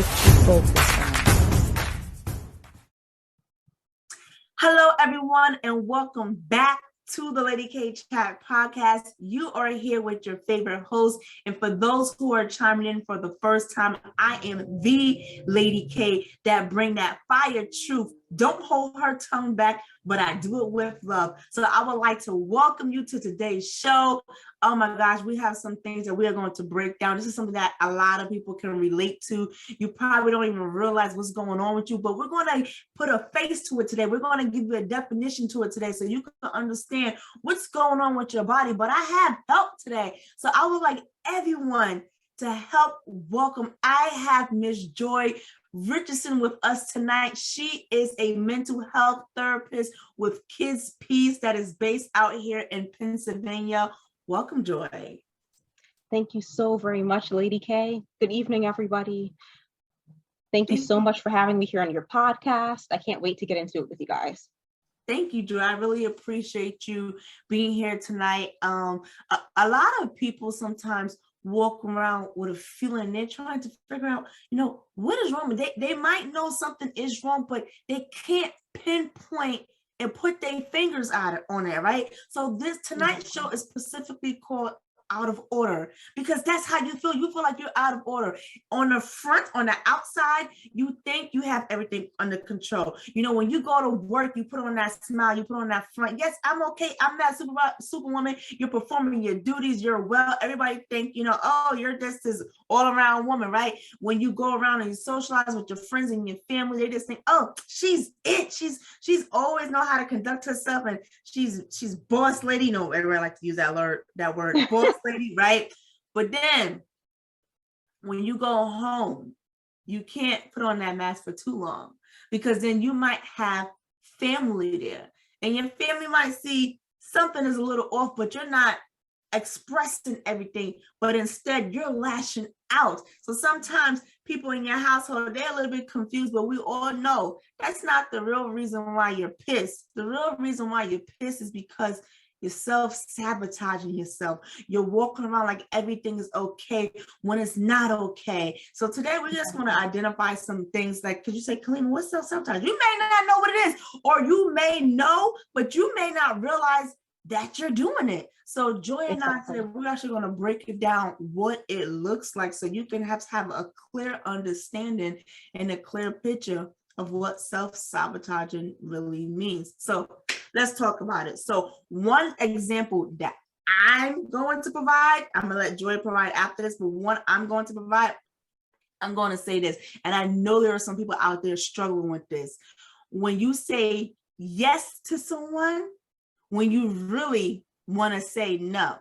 what you focus on. Hello, everyone, and welcome back to the Lady K Chat podcast. You are here with your favorite host. And for those who are chiming in for the first time, I am the Lady K that bring that fire truth. Don't hold her tongue back, but I do it with love. So I would like to welcome you to today's show. Oh my gosh, we have some things that we are going to break down. This is something that a lot of people can relate to. You probably don't even realize what's going on with you, but we're going to put a face to it today. We're going to give you a definition to it today so you can understand what's going on with your body. But I have help today. So I would like everyone to help welcome. I have Miss Joy Richardson with us tonight. She is a mental health therapist with Kids Peace that is based out here in Pennsylvania. Welcome, Joy. Thank you so very much, Lady K. Good evening, everybody. Thank you so much for having me here on your podcast. I can't wait to get into it with you guys. Thank you, Joy. I really appreciate you being here tonight. A lot of people sometimes walk around with a feeling they're trying to figure out, what is wrong. They might know something is wrong, but they can't pinpoint and put their fingers on it, right? So this tonight's show is specifically called Out of Order, because that's how you feel. You feel like you're out of order. On the front, on the outside, you think you have everything under control. When you go to work, you put on that smile, you put on that front. Yes, I'm okay. I'm not superwoman. You're performing your duties. You're well. Everybody think, oh, you're just this all around woman, right? When you go around and you socialize with your friends and your family, they just think, oh, she's it. She's always know how to conduct herself, and she's boss lady. Everybody like to use that word, boss lady, right? But then when you go home, you can't put on that mask for too long, because then you might have family there, and your family might see something is a little off, but you're not expressing everything, but instead you're lashing out. So sometimes people in your household, they're a little bit confused, but we all know that's not the real reason why you're pissed. The real reason why you're pissed is because you're self-sabotaging yourself. You're walking around like everything is okay when it's not okay. So today we just want to identify some things like, could you say, Kalima, what's self-sabotage? You may not know what it is, or you may know, but you may not realize that you're doing it. So Joy and I today, we're actually going to break it down what it looks like, so you can have a clear understanding and a clear picture of what self-sabotaging really means. So let's talk about it. So one example that I'm going to provide, I'm going to let Joy provide after this, but one I'm going to provide, I'm going to say this, and I know there are some people out there struggling with this. When you say yes to someone, when you really want to say no.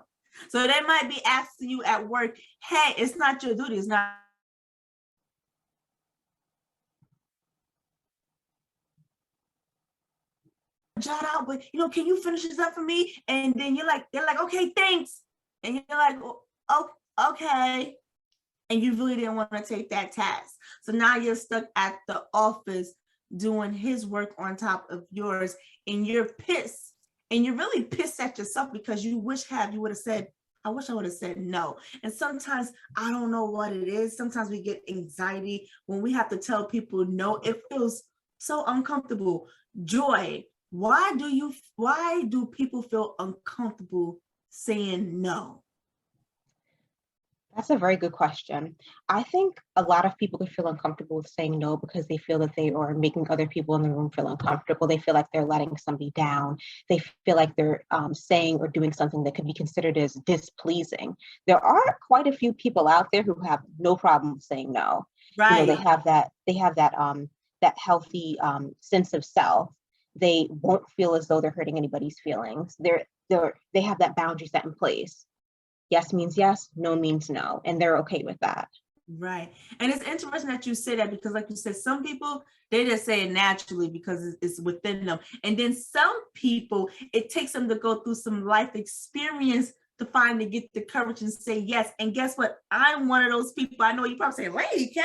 So they might be asking you at work, hey, it's not your duty, it's not shout out, but can you finish this up for me? And then they're like, okay, thanks. And you're like, oh, okay. And you really didn't want to take that task. So now you're stuck at the office doing his work on top of yours, and you're pissed. And you're really pissed at yourself because you wish you would have said, I wish I would have said no. And sometimes I don't know what it is. Sometimes we get anxiety when we have to tell people no. It feels so uncomfortable. Joy, why do people feel uncomfortable saying no? That's a very good question. I think a lot of people could feel uncomfortable with saying no because they feel that they are making other people in the room feel uncomfortable. They feel like they're letting somebody down. They feel like they're saying or doing something that could be considered as displeasing. There are quite a few people out there who have no problem saying no. Right. They have that healthy sense of self. They won't feel as though they're hurting anybody's feelings. They have that boundary set in place. Yes means yes, no means no, and they're okay with that. Right. And it's interesting that you say that, because like you said, some people, they just say it naturally because it's within them. And then some people, it takes them to go through some life experience to finally get the courage and say yes. And guess what? I'm one of those people. I know you probably say, Lady K.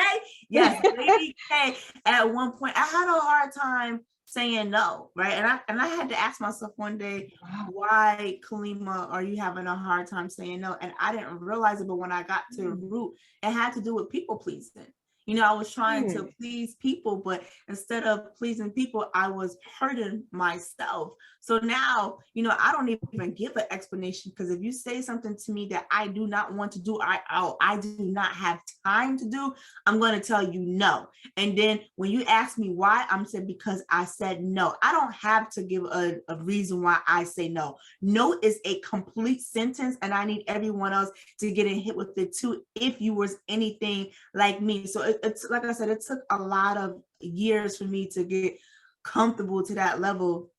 Yes, Lady K. At one point, I had a hard time saying no, right? And I had to ask myself one day, why, Kalima, are you having a hard time saying no? And I didn't realize it, but when I got to the root, it had to do with people pleasing. I was trying to Hmm. please people, but instead of pleasing people, I was hurting myself. So now, I don't even give an explanation, because if you say something to me that I do not want to do, I do not have time to do, I'm going to tell you no. And then when you ask me why, I'm saying because I said no. I don't have to give a reason why I say no. No is a complete sentence, and I need everyone else to get in hit with it too, if you was anything like me. So it's like I said, it took a lot of years for me to get comfortable to that level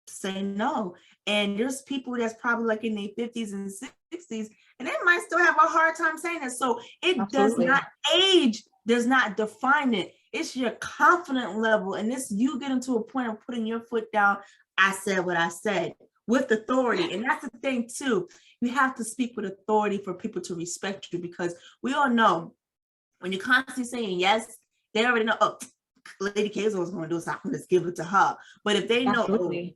to say no. And there's people that's probably like in their 50s and 60s, and they might still have a hard time saying it. So it does Absolutely. not, age does not define it. It's your confident level. And this, you get into a point of putting your foot down. I said what I said with authority. And that's the thing too. You have to speak with authority for people to respect you, because we all know when you're constantly saying yes, they already know, oh, Lady Kayla was going to do something, let's give it to her. But if they know, Absolutely.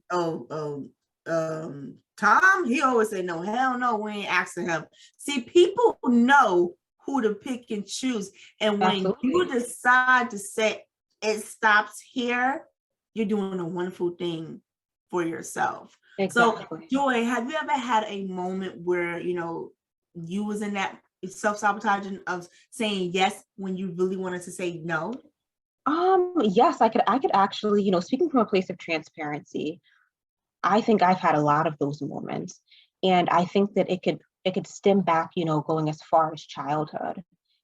Tom, he always say no, hell no, we ain't asking him. See, people know who to pick and choose. And when you Absolutely. decide to say it stops here, you're doing a wonderful thing for yourself. So, Exactly. Joy, have you ever had a moment where, you was in that self-sabotaging of saying yes when you really wanted to say no? Yes, I could actually, speaking from a place of transparency, I think I've had a lot of those moments. And I think that it could stem back, going as far as childhood,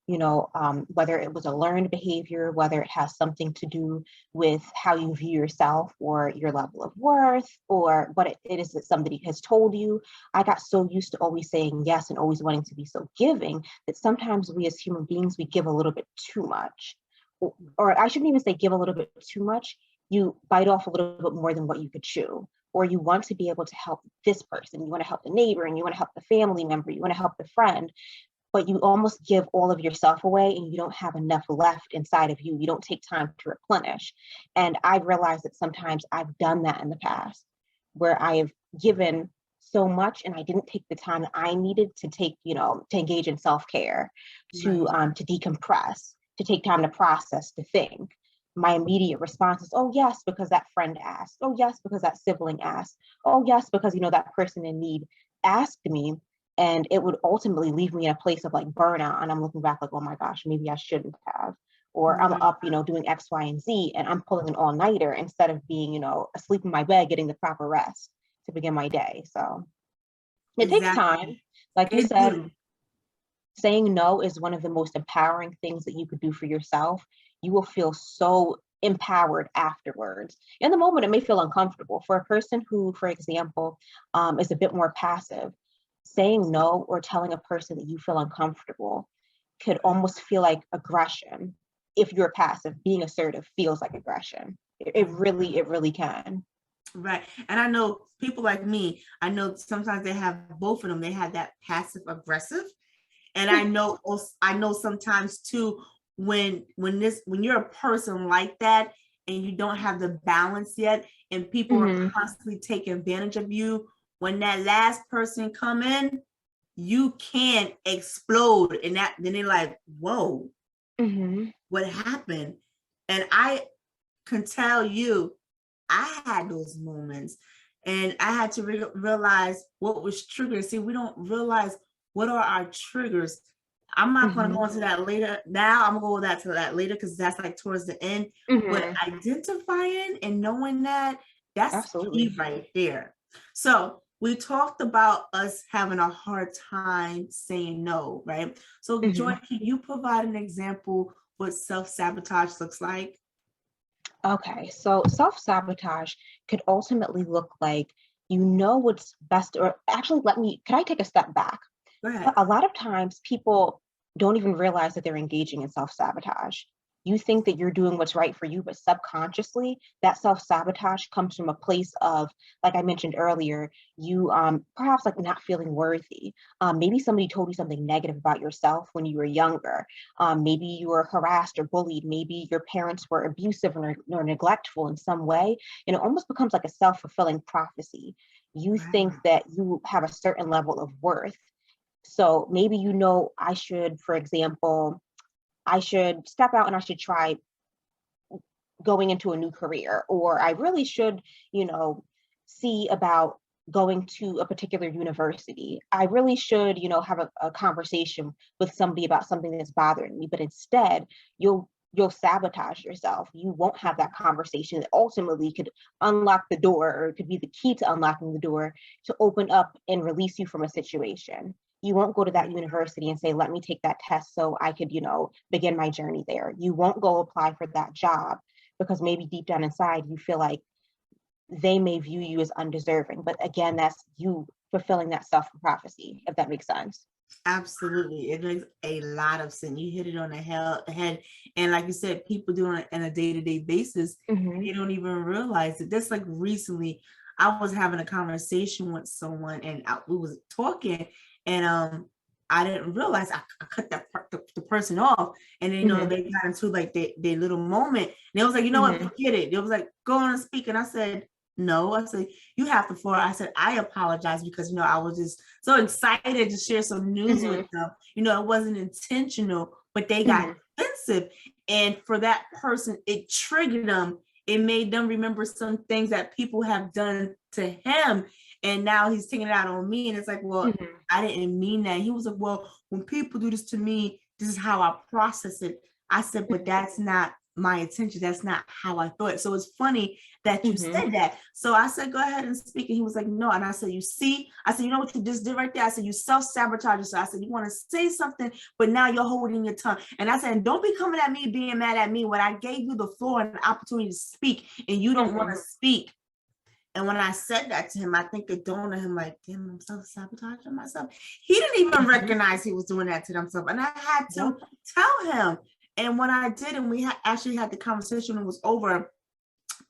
whether it was a learned behavior, whether it has something to do with how you view yourself or your level of worth, or what it is that somebody has told you. I got so used to always saying yes and always wanting to be so giving that sometimes we as human beings, we give a little bit too much. Or I shouldn't even say give a little bit too much. You bite off a little bit more than what you could chew, or you want to be able to help this person, you want to help the neighbor, and you want to help the family member, you want to help the friend, but you almost give all of yourself away and you don't have enough left inside of you. You don't take time to replenish. And I've realized that sometimes I've done that in the past, where I have given so much and I didn't take the time that I needed to take, to engage in self-care, Right. to decompress, to take time to process, to think. My immediate response is, oh yes, because that friend asked. Oh yes, because that sibling asked. Oh yes, because that person in need asked me. And it would ultimately leave me in a place of like burnout. And I'm looking back like, oh my gosh, maybe I shouldn't have. Or I'm Right. up, doing X, Y, and Z, and I'm pulling an all-nighter instead of being, asleep in my bed, getting the proper rest to begin my day. So it takes time. Exactly. Like you It said, do. saying no is one of the most empowering things that you could do for yourself. You will feel so empowered afterwards. In the moment, it may feel uncomfortable. For a person who, for example, is a bit more passive, saying no or telling a person that you feel uncomfortable could almost feel like aggression. If you're passive, being assertive feels like aggression. It really can. Right. And I know people like me, I know sometimes they have both of them. They have that passive aggressive. And I know sometimes too, when you're a person like that and you don't have the balance yet, and people are Hmm. constantly taking advantage of you, when that last person come in, you can explode. And that then they're like, whoa, Hmm. what happened? And I can tell you, I had those moments, and I had to realize what was triggering. See, we don't realize what are our triggers. I'm not going to Hmm. go into that later. Now I'm going to go to that later, because that's like towards the end. But Hmm. identifying and knowing that's key Absolutely. right there. So we talked about us having a hard time saying no, right? So Joy, Hmm. can you provide an example what self-sabotage looks like? Okay, so self-sabotage could ultimately look like what's best, or actually, can I take a step back? Go ahead. A lot of times people don't even realize that they're engaging in self-sabotage. You think that you're doing what's right for you, but subconsciously, that self-sabotage comes from a place of, like I mentioned earlier, you perhaps like not feeling worthy. Maybe somebody told you something negative about yourself when you were younger. Maybe you were harassed or bullied. Maybe your parents were abusive or neglectful in some way. And it almost becomes like a self-fulfilling prophecy. You think Wow. that you have a certain level of worth, so maybe I should, for example, I should step out and I should try going into a new career, or I really should, see about going to a particular university. I really should, have a conversation with somebody about something that's bothering me. But instead, you'll sabotage yourself. You won't have that conversation that ultimately could unlock the door, or it could be the key to unlocking the door to open up and release you from a situation. You won't go to that university and say, let me take that test so I could, begin my journey there. You won't go apply for that job because maybe deep down inside you feel like they may view you as undeserving. But again, that's you fulfilling that self-prophecy, if that makes sense. Absolutely. It makes a lot of sense. You hit it on the head. And like you said, people do it on a day-to-day basis. Mm-hmm. They don't even realize it. Just like recently, I was having a conversation with someone and we was talking, and I didn't realize I cut the person off. And then, Mm-hmm. they got into like their little moment. And it was like, you know Mm-hmm. what, forget it. It was like, go on and speak. And I said, no. I said, you have to for. I said, I apologize because, I was just so excited to share some news Mm-hmm. with them. It wasn't intentional, but they got Mm-hmm. defensive. And for that person, it triggered them. It made them remember some things that people have done to him. And now he's taking it out on me. And it's like, well, Mm-hmm. I didn't mean that. He was like, well, when people do this to me, this is how I process it. I said, but that's not my intention. That's not how I thought. So it's funny that you Mm-hmm. said that. So I said, go ahead and speak. And he was like, no. And I said, you see, I said, you know what you just did right there? I said, you self-sabotage yourself. I said, you want to say something, but now you're holding your tongue. And I said, don't be coming at me, being mad at me when I gave you the floor and the opportunity to speak and you don't want to speak. And when I said that to him, I think it dawned on him like, damn, I'm self-sabotaging myself. He didn't even recognize he was doing that to himself. And I had to tell him. And when I did, and we actually had the conversation and it was over,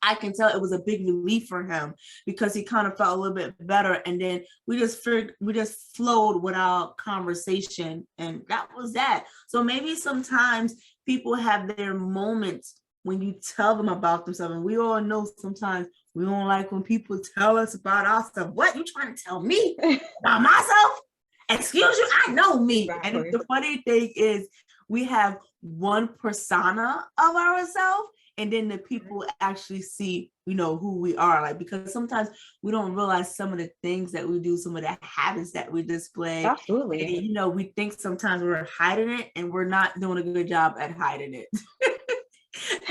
I can tell it was a big relief for him because he kind of felt a little bit better. And then we just flowed with our conversation, and that was that. So maybe sometimes people have their moments when you tell them about themselves. And we all know sometimes we don't like when people tell us about ourselves. What, you trying to tell me about myself? Excuse you, I know me. Exactly. And the funny thing is we have one persona of ourselves, and then the people actually see, who we are, like, because sometimes we don't realize some of the things that we do, some of the habits that we display. Absolutely. And, we think sometimes we're hiding it, and we're not doing a good job at hiding it.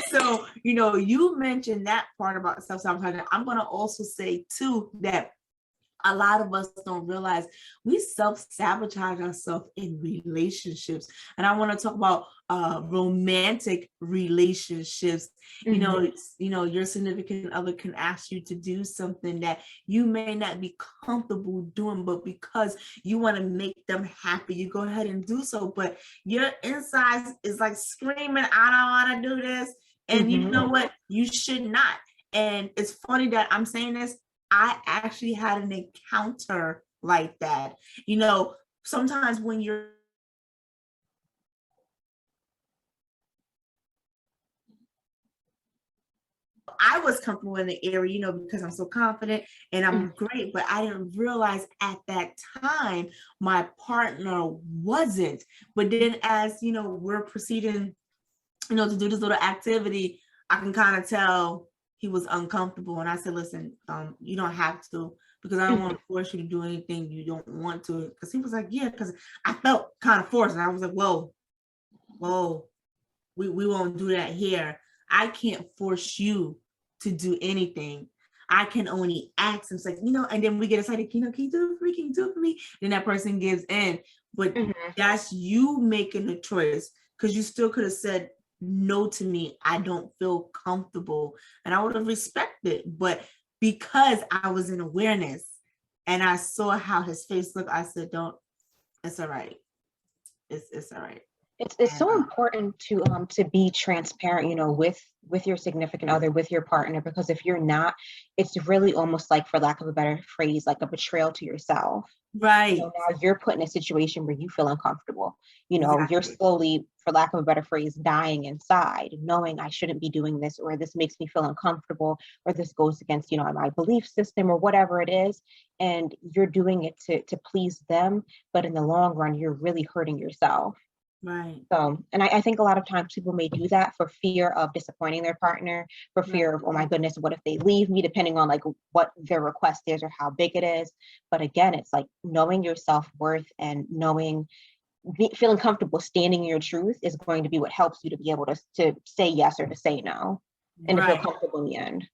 So, you mentioned that part about self-sabotage. I'm going to also say too that a lot of us don't realize we self-sabotage ourselves in relationships. And I want to talk about romantic relationships. Mm-hmm. Your significant other can ask you to do something that you may not be comfortable doing, but because you want to make them happy, you go ahead and do so. But your inside is like screaming, I don't want to do this. And you know what? You should not. And it's funny that I'm saying this. I actually had an encounter like that. Sometimes when I was comfortable in the area, because I'm so confident and I'm great, but I didn't realize at that time my partner wasn't. But then as, we're proceeding, to do this little activity, I can kind of tell he was uncomfortable. And I said, listen, you don't have to, because I don't want to force you to do anything you don't want to. Because he was like, yeah, because I felt kind of forced. And I was like, whoa, we won't do that here. I can't force you to do anything. I can only ask. It's like, and then we get excited, can you do it for me? Can you do it for me? Then that person gives in. But that's you making the choice, because you still could have said no to me. I don't feel comfortable. And I would have respected. But because I was in awareness and I saw how his face looked, I said, it's all right. It's all right. It's so important to be transparent, with your significant other, with your partner, because if you're not, it's really almost like, for lack of a better phrase, like a betrayal to yourself. Right. Now you're put in a situation where you feel uncomfortable. Exactly. You're slowly, for lack of a better phrase, dying inside, knowing I shouldn't be doing this, or this makes me feel uncomfortable, or this goes against, my belief system, or whatever it is. And you're doing it to please them. But in the long run, you're really hurting yourself. Right. So, and I think a lot of times people may do that for fear of disappointing their partner, for Right. fear of, oh my goodness, what if they leave me, depending on like what their request is or how big it is. But again, it's like knowing your self-worth and knowing, feeling comfortable standing in your truth is going to be what helps you to be able to say yes or to say no and to feel Right. comfortable in the end.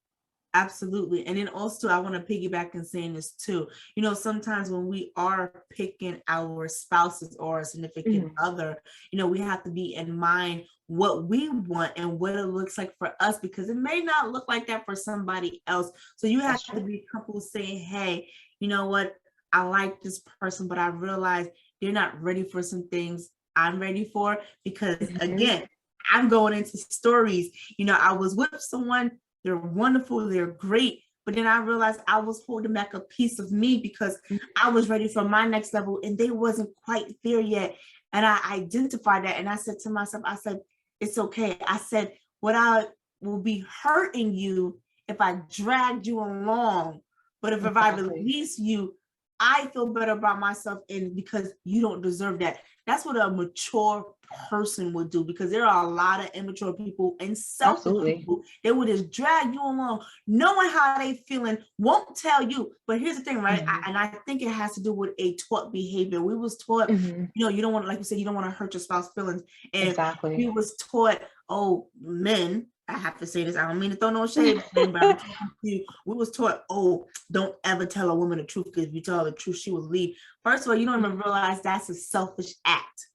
Absolutely. And then also, I want to piggyback and saying this too. Sometimes when we are picking our spouses or a significant Mhm. other, we have to be in mind what we want and what it looks like for us, because it may not look like that for somebody else. So you have That's to true. be comfortable saying, hey, you know what? I like this person, but I realize they're not ready for some things I'm ready for, because Mhm. again, I'm going into stories. I was with someone, they're wonderful, they're great. But then I realized I was holding back a piece of me because I was ready for my next level and they wasn't quite there yet. And I identified that and I said to myself, I said, it's okay. I said, what I will be hurting you if I dragged you along. But if I Exactly. release you, I feel better about myself, and because you don't deserve that. That's what a mature person would do, because there are a lot of immature people and selfish Absolutely. people. They would just drag you along, knowing how they feeling, won't tell you. But here's the thing, right? Mhm. And I think it has to do with a taught behavior. We was taught, Mhm. you don't want to, like you said, you don't want to hurt your spouse's feelings. And we Exactly. was taught, oh, men, I have to say this, I don't mean to throw no shade, men, but I'm talking to you. We was taught, oh, don't ever tell a woman the truth, because if you tell her the truth, she will leave. First of all, you don't even realize that's a selfish act.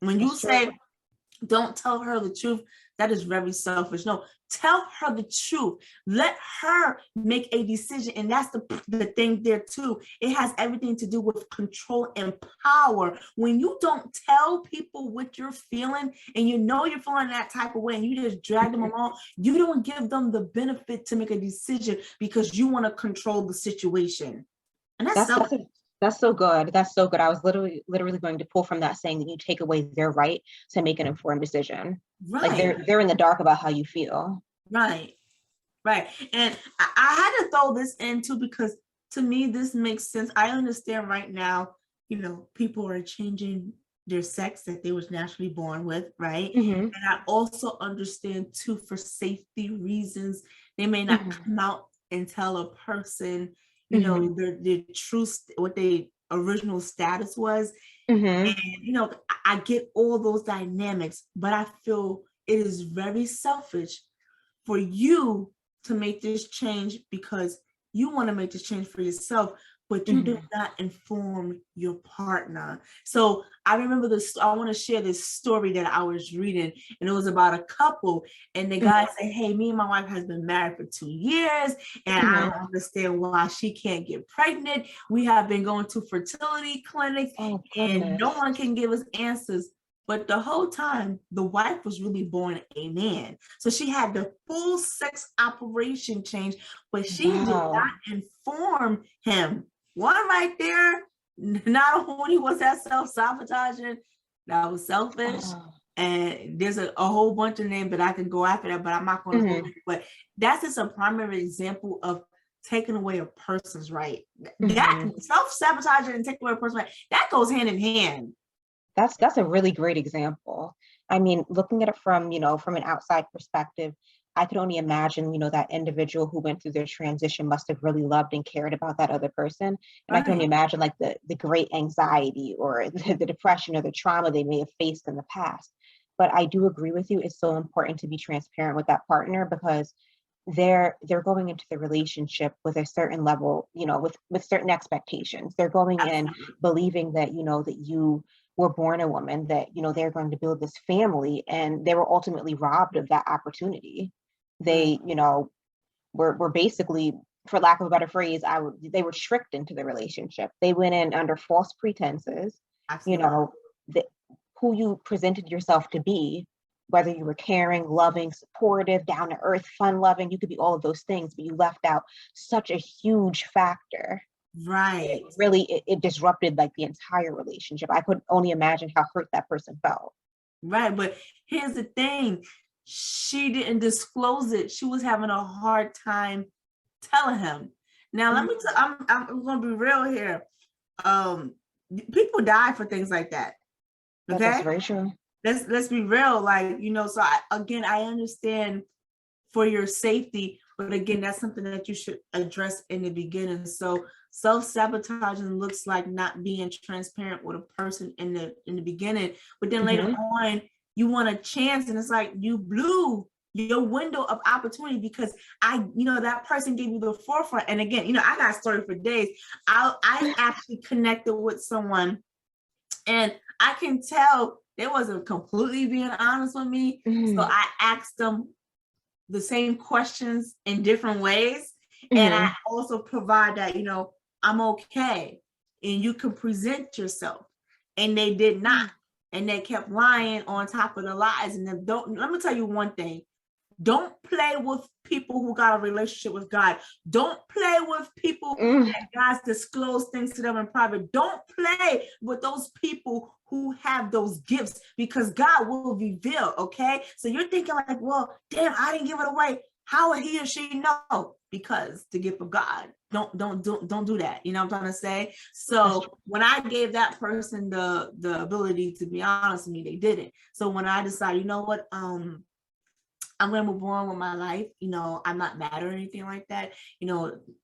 When you That's true. say, don't tell her the truth, that is very selfish. No, tell her the truth. Let her make a decision. And that's the thing there too. It has everything to do with control and power. When you don't tell people what you're feeling, and you're feeling that type of way, and you just drag them Mhm. along, you don't give them the benefit to make a decision because you want to control the situation. And that's That's selfish. that's a, that's so good. That's so good. I was literally going to pull from that, saying that you take away their right to make an informed decision. Like Right, they're in the dark about how you feel. right. Right. And I had to throw this in too, because to me, this makes sense. I understand right now, people are changing their sex that they was naturally born with, right? Hmm. And I also understand too, for safety reasons, they may not Hmm. come out and tell a person, Hmm. their true, what they original status was. Hmm. And, I get all those dynamics, but I feel it is very selfish for you to make this change because you want to make this change for yourself, but you do Hmm. not inform your partner. So I remember this, I want to share this story that I was reading, and it was about a couple. And the guy said, hey, me and my wife has been married for 2 years, and I Hmm. don't understand why she can't get pregnant. We have been going to fertility clinics, Oh and no goodness. one can give us answers. But the whole time, the wife was really born a man. So she had the full sex operation change, but she did Wow. not inform him. One right there, not only was that self-sabotaging, that was selfish. Oh. And there's a whole bunch of names that I can go after that, but I'm not going to go Hmm. into it. But that's just a primary example of taking away a person's right. That Hmm. self-sabotaging and taking away a person's right, that goes hand in hand. That's a really great example. I mean, looking at it from, from an outside perspective, I could only imagine, that individual who went through their transition must have really loved and cared about that other person. And I can only Right. imagine like the great anxiety or the depression or the trauma they may have faced in the past. But I do agree with you. It's so important to be transparent with that partner, because they're going into the relationship with a certain level, with certain expectations. They're going in Absolutely. believing that, that you were born a woman, that, they're going to build this family, and they were ultimately robbed of that opportunity. Right. They, were basically, for lack of a better phrase, they were tricked into the relationship. They went in under false pretenses, you Absolutely. know, that who you presented yourself to be, whether you were caring, loving, supportive, down to earth, fun loving, you could be all of those things, but you left out such a huge factor. It Right. really it disrupted like the entire relationship. I could only imagine how hurt that person felt. Right. But here's the thing. She didn't disclose it. She was having a hard time telling him. Now let Mm. me tell, I'm gonna be real here. Um, people die for things like that. That's Okay. very true. let's be real. Like, so I understand for your safety, but again, that's something that you should address in the beginning. So self-sabotaging looks like not being transparent with a person in the beginning, but then later on you want a chance, and it's like you blew your window of opportunity because that person gave you the forefront. And again, I got a story for days. I actually connected with someone, and I can tell they wasn't completely being honest with me. So I asked them the same questions in different ways. And I also provide that, I'm okay and you can present yourself. And they did not. And they kept lying on top of the lies. And then let me tell you one thing. Don't play with people who got a relationship with God. Don't play with people that God's disclosed things to them in private. Don't play with those people who have those gifts, because God will reveal, okay? So you're thinking like, well, damn, I didn't give it away. How would he or she know? Because the gift of God. Don't do that. You know what I'm trying to say? So when I gave that person the ability to be honest with me, they didn't. So when I decided, you know what, I'm going to move on with my life. I'm not mad or anything like that.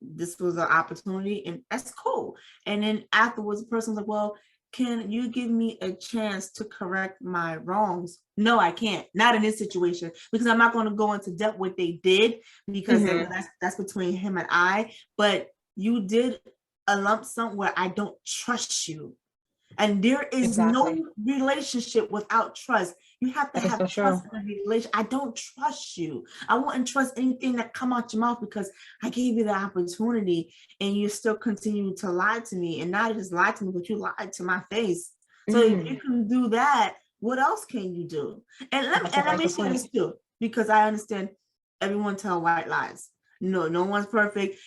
This was an opportunity, and that's cool. And then afterwards, the person was like, well, can you give me a chance to correct my wrongs? No, I can't. Not in this situation, because I'm not going to go into depth what they did, because that's between him and I. But you did a lump sum where I don't trust you. And there is no relationship without trust. You have to have trust in a relationship. I don't trust you. I wouldn't trust anything that come out your mouth, because I gave you the opportunity and you still continue to lie to me. And not just lie to me, but you lied to my face. So if you can do that, what else can you do? And let me say this too, because I understand everyone tell white lies. No one's perfect.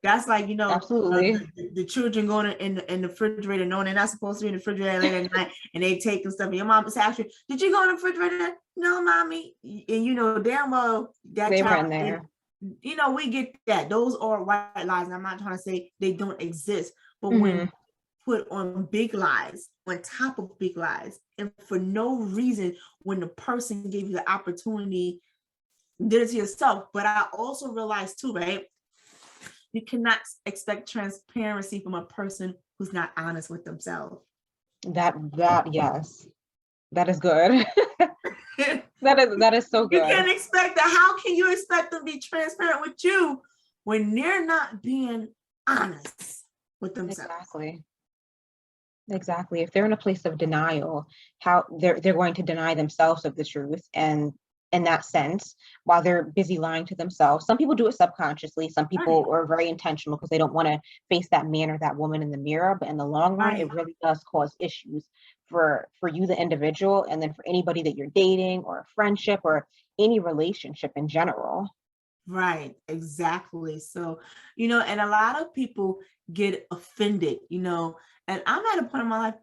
That's like, absolutely. The children going in the refrigerator knowing they're not supposed to be in the refrigerator late at night, and they take and stuff. And your mom is actually, did you go in the refrigerator? No, mommy. And damn well that they child, were in there. We get that. Those are white lies. And I'm not trying to say they don't exist, but when you put on big lies on top of big lies, and for no reason, when the person gave you the opportunity, did it to yourself. But I also realized too, right? You cannot expect transparency from a person who's not honest with themselves. That yes, that is good. that is so good. You can't expect that. How can you expect them to be transparent with you when they're not being honest with themselves? Exactly. If they're in a place of denial, how they're going to deny themselves of the truth, and in that sense, while they're busy lying to themselves. Some people do it subconsciously. Some people are very intentional because they don't want to face that man or that woman in the mirror. But in the long run, it really does cause issues for you, the individual, and then for anybody that you're dating, or a friendship, or any relationship in general. Right, exactly. So, and a lot of people get offended, and I'm at a point in my life,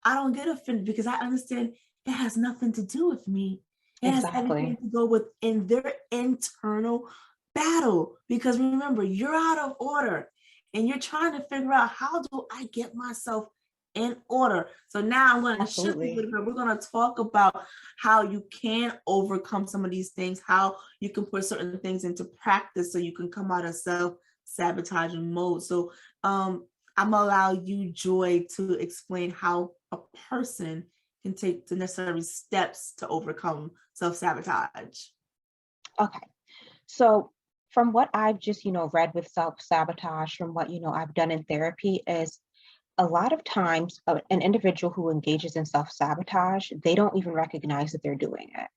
I don't get offended, because I understand it has nothing to do with me. It has everything to go within their internal battle, because remember, you're out of order and you're trying to figure out, how do I get myself in order? So now I'm going to shift a little bit. We're going to talk about how you can overcome some of these things, how you can put certain things into practice so you can come out of self-sabotaging mode. So I'm going to allow you, Joy, to explain how a person can take the necessary steps to overcome self-sabotage. Okay. So from what I've just, read with self-sabotage, from what, I've done in therapy, is a lot of times an individual who engages in self-sabotage, they don't even recognize that they're doing it.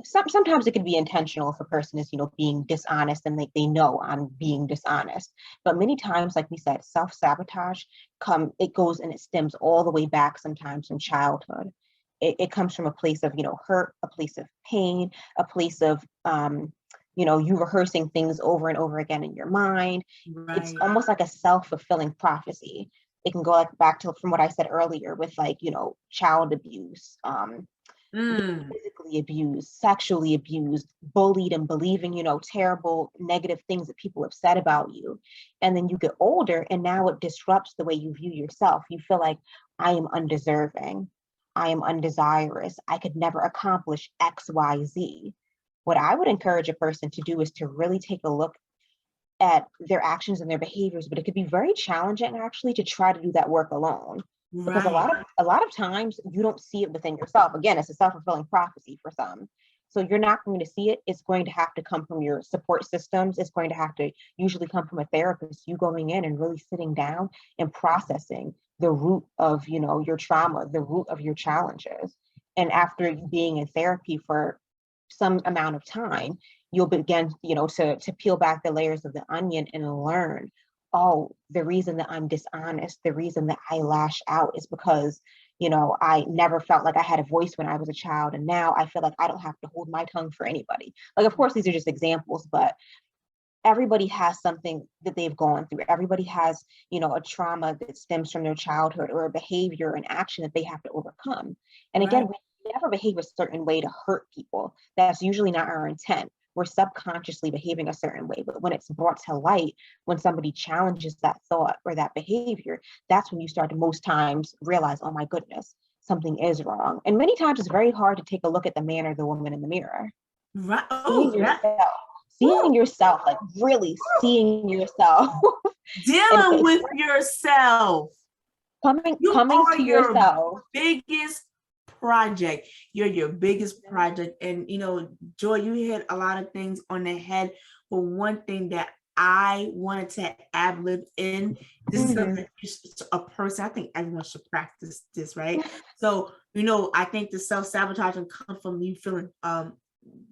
Sometimes it can be intentional if a person is, being dishonest, and they know I'm being dishonest. But many times, like we said, self-sabotage it goes and it stems all the way back, sometimes from childhood. It comes from a place of, hurt, a place of pain, a place of, you rehearsing things over and over again in your mind. Right. It's almost like a self-fulfilling prophecy. It can go back to, from what I said earlier, with child abuse, physically abused, sexually abused, bullied, and believing, terrible, negative things that people have said about you. And then you get older, and now it disrupts the way you view yourself. You feel like, I am undeserving. I am undesirous, I could never accomplish X, Y, Z. What I would encourage a person to do is to really take a look at their actions and their behaviors, but it could be very challenging actually to try to do that work alone. Because Right. a lot of times you don't see it within yourself. Again, it's a self-fulfilling prophecy for some. So you're not going to see it. It's going to have to come from your support systems. It's going to have to usually come from a therapist, you going in and really sitting down and processing the root of, you know, your trauma, the root of your challenges. And after being in therapy for some amount of time, you'll begin, you know, to peel back the layers of the onion and learn, oh, the reason that I'm dishonest, the reason that I lash out is because, you know, I never felt like I had a voice when I was a child. And now I feel like I don't have to hold my tongue for anybody. Like, of course, these are just examples, but everybody has something that they've gone through. Everybody has, you know, a trauma that stems from their childhood or a behavior and action that they have to overcome. And again, Right. we never behave a certain way to hurt people. That's usually not our intent. We're subconsciously behaving a certain way. But when it's brought to light, when somebody challenges that thought or that behavior, that's when you start to most times realize, oh my goodness, something is wrong. And many times it's very hard to take a look at the man or the woman in the mirror. Right. Seeing Oh, that. yourself, Woo, seeing yourself, like really seeing yourself and dealing with yourself. You coming are to your yourself. biggest project. You're your biggest project. And, you know, Joy, you hit a lot of things on the head. But one thing that I wanted to ad lib in, this is Mhm. something a person, I think everyone should practice this, right? So, you know, I think the self-sabotaging comes from you feeling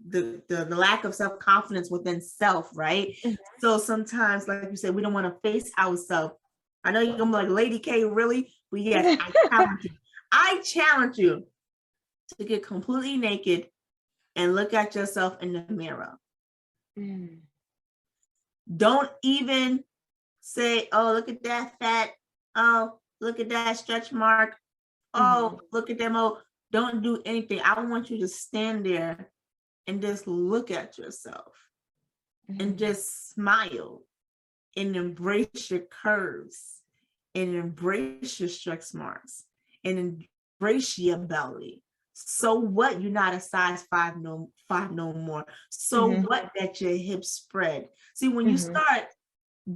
the lack of self-confidence within self, right? Mhm. So sometimes, like you said, we don't want to face ourselves. I know you're gonna be like, Lady K, really? But yes, I challenge you to get completely naked and look at yourself in the mirror. Mm. Don't even say, oh, look at that fat. Oh, look at that stretch mark. Oh, look at them. Oh, don't do anything. I want you to stand there and just look at yourself and just smile and embrace your curves and embrace your stretch marks and embrace your belly. So what? You're not a size five no more. So Mhm. what that your hips spread? See, when you Mhm. start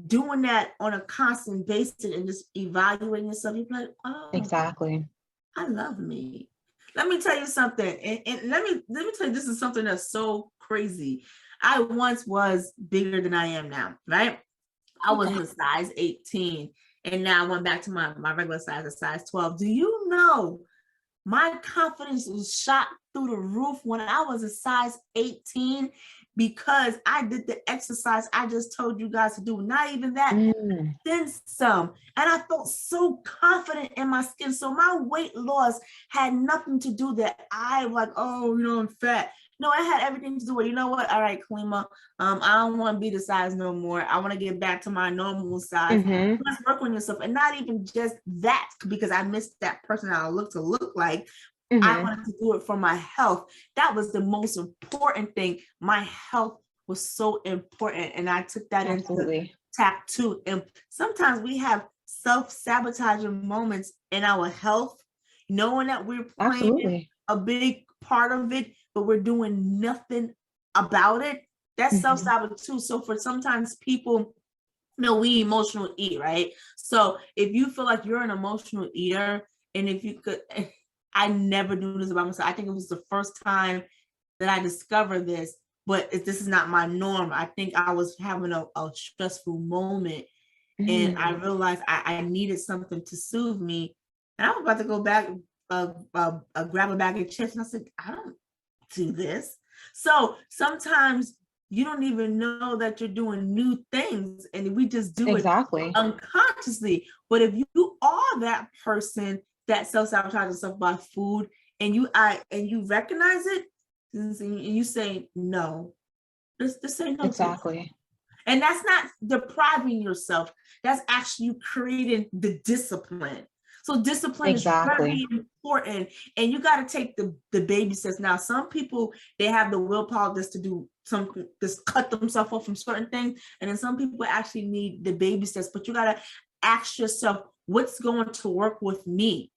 doing that on a constant basis and just evaluating yourself, you're like, oh, Exactly. I love me. Let me tell you something, and let me tell you, this is something that's so crazy. I once was bigger than I am now, right? I was Okay. a size 18, and now I went back to my regular size, a size 12. Do you know my confidence was shot through the roof when I was a size 18 because I did the exercise I just told you guys to do. Not even that, Mm. then some. And I felt so confident in my skin. So my weight loss had nothing to do that I like, oh, you know, I'm fat. No, it had everything to do with, you know what? All right, Kalima, I don't want to be the size no more. I want to get back to my normal size. Mhm. Let's work on yourself. And not even just that, because I missed that person I look to look like. I Mhm. wanted to do it for my health. That was the most important thing. My health was so important. And I took that into Absolutely. tap two. And sometimes we have self-sabotaging moments in our health, knowing that we're playing Absolutely. a big part of it, but we're doing nothing about it. That's Mhm. self-sabotage too. So for sometimes people, we emotional eat, right? So if you feel like you're an emotional eater, and if you could, I never do this about myself. I think it was the first time that I discovered this, but this is not my norm. I think I was having a stressful moment, and I Mm. realized I needed something to soothe me. And I was about to go back, grab a bag of chips, and I said, I don't do this. So sometimes you don't even know that you're doing new things, and we just do it Exactly. unconsciously. But if you are that person that self-sabotages yourself by food, and you recognize it, and you say no, just say no to yourself. Exactly. And that's not depriving yourself. That's actually you creating the discipline. So discipline is Exactly. very important. And you got to take the baby steps. Now, some people, they have the willpower just to do something, just cut themselves off from certain things. And then some people actually need the baby steps. But you got to ask yourself, what's going to work with me?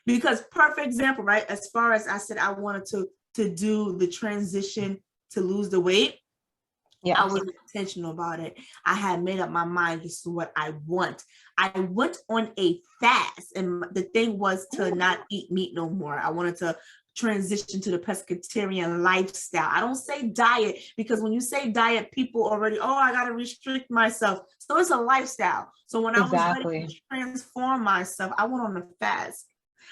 Because perfect example, right? As far as I said, I wanted to do the transition to lose the weight. Yes. I was intentional about it. I had made up my mind, this is what I want. I went on a fast, and the thing was to not eat meat no more. I wanted to transition to the pescatarian lifestyle. I don't say diet, because when you say diet, people already, oh, I got to restrict myself. So it's a lifestyle. So when I was ready to transform myself, I went on a fast.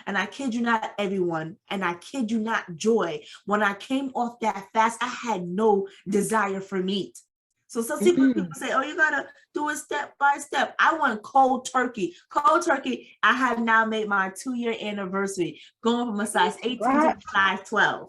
And I kid you not, everyone, and I kid you not, Joy, when I came off that fast, I had no desire for meat. So some people say, oh, you gotta do it step by step. I went cold turkey. Cold turkey, I have now made my 2-year anniversary, going from a size 18 to a size 12.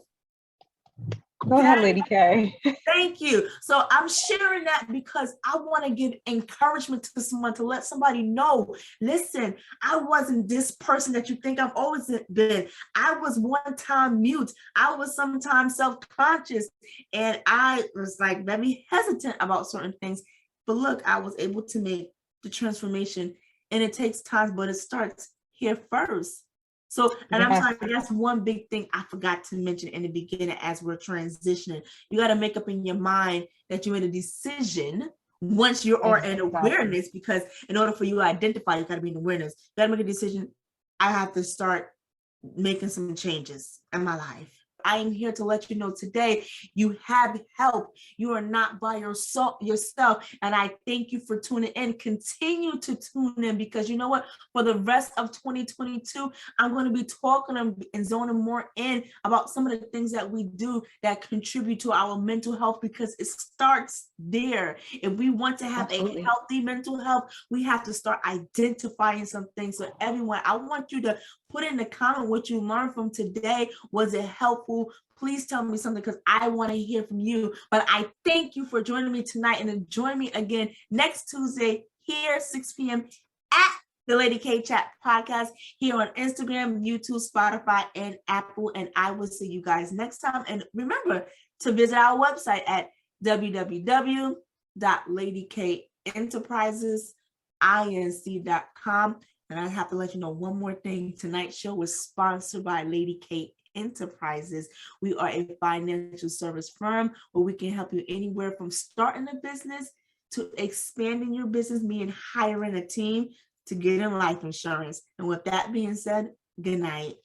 Go ahead, Lady K. Thank you. So I'm sharing that because I want to give encouragement to someone, to let somebody know, listen, I wasn't this person that you think I've always been. I was one time mute. I was sometimes self-conscious, and I was like very hesitant about certain things. But look, I was able to make the transformation, and it takes time, but it starts here first. So, and I'm sorry, that's one big thing I forgot to mention in the beginning as we're transitioning. You got to make up in your mind that you made a decision once you are in awareness, because in order for you to identify, you got to be in awareness. You got to make a decision. I have to start making some changes in my life. I am here to let you know today you have help. You are not by yourself. And I thank you for tuning in. Continue to tune in, because you know what? For the rest of 2022, I'm going to be talking and zoning more in about some of the things that we do that contribute to our mental health, because it starts there. If we want to have a healthy mental health, we have to start identifying some things. So everyone, I want you to put in the comment what you learned from today. Was it helpful? Please tell me something, because I want to hear from you. But I thank you for joining me tonight, and then join me again next Tuesday here, 6 p.m. at the Lady K Chat podcast here on Instagram, YouTube, Spotify, and Apple. And I will see you guys next time. And remember to visit our website at www.ladykenterprisesinc.com. And I have to let you know one more thing. Tonight's show was sponsored by Lady K Enterprises. We are a financial service firm where we can help you anywhere from starting a business to expanding your business, meaning hiring a team to get in life insurance. And with that being said, good night.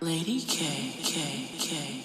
Lady K.